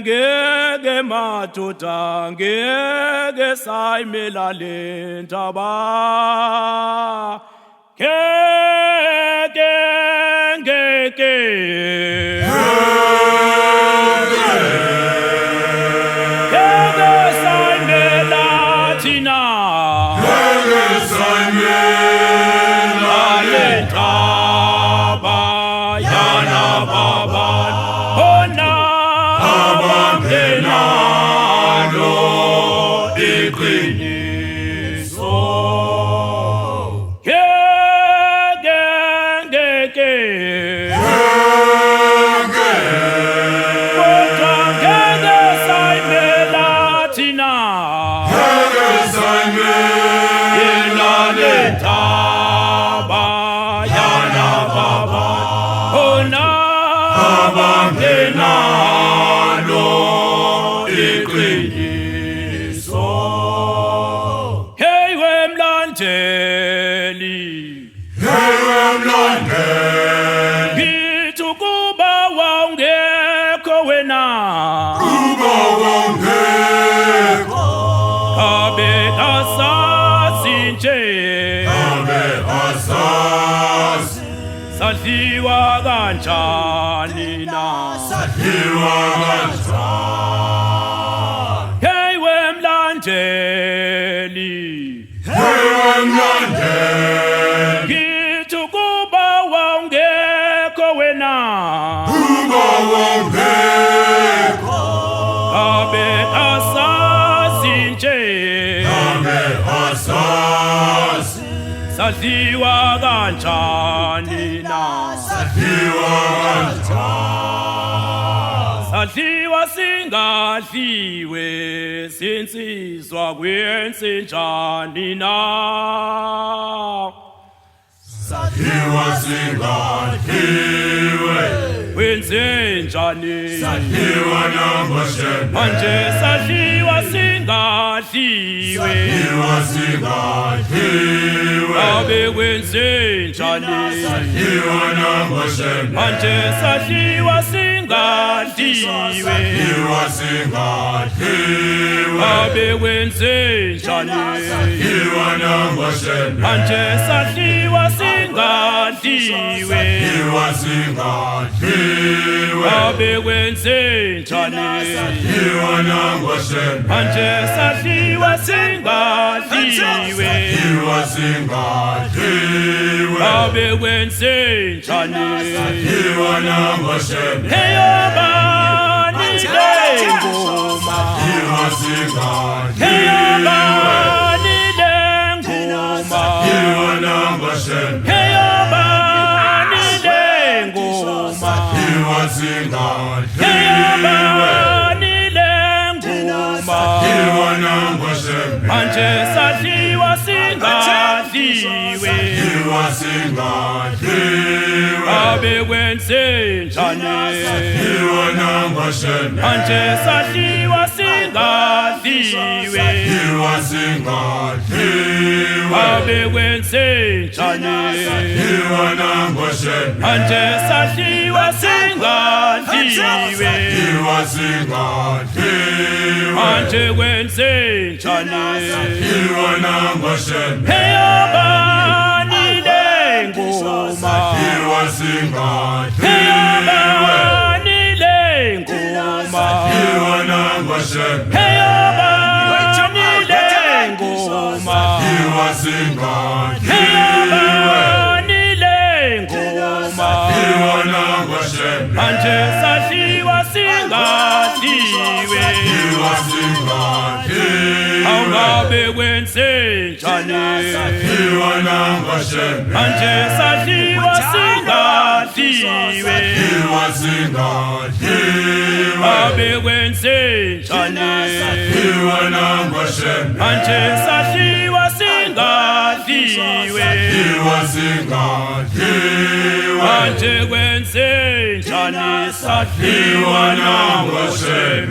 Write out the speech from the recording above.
Ngeke madoda ngeke sayimela le ndaba ngeke sayimela thina le ndaba yana baba ona abangenalo iqiniso kodwa ngeke sayimela thina yena le ndaba yana baba ona abangenalo iqiniso. Hey wemlandeli, ngithi ukuba wawungekho wena abe asazi nje sadliwa kanjani na hey wemlandeli, ngithi ukuba wawungekho wena abe asazi nje sadliwa kanjani na sadliwa singadliwe sinsizwa kwenzenjani na sadliwa singadliwe kwenzenjani sadliwa nangoshem manje sadliwa singadliwe abe kwenzenjani sadliwa nangoshem manje sadliwa singadliwe abe kwenzenjani sadliwa nangoshem manje sadliwa singadliwe abe kwenzenjani sadliwa nangoshem manje sadliwa singadliwe abe kwenzenjani sadliwa nangoshem heyobani lengoma heyobani lengoma heyobani lengoma heyobani lengoma manje sadliwa singadliwe abe kwenzenjani manje sadliwa singadliwe abe kwenzenjani manje sadliwa singadliwe manje kwenzenjani heyobani lengoma heyobani lengoma heyobani lengoma heyobani lengoma manje sadliwa singadliwe awungabe kwenzenjani manje sadliwa singadliwe abe kwenzenjani manje sadliwa singadliwe manje kwenzenjani sadliwa nangoshem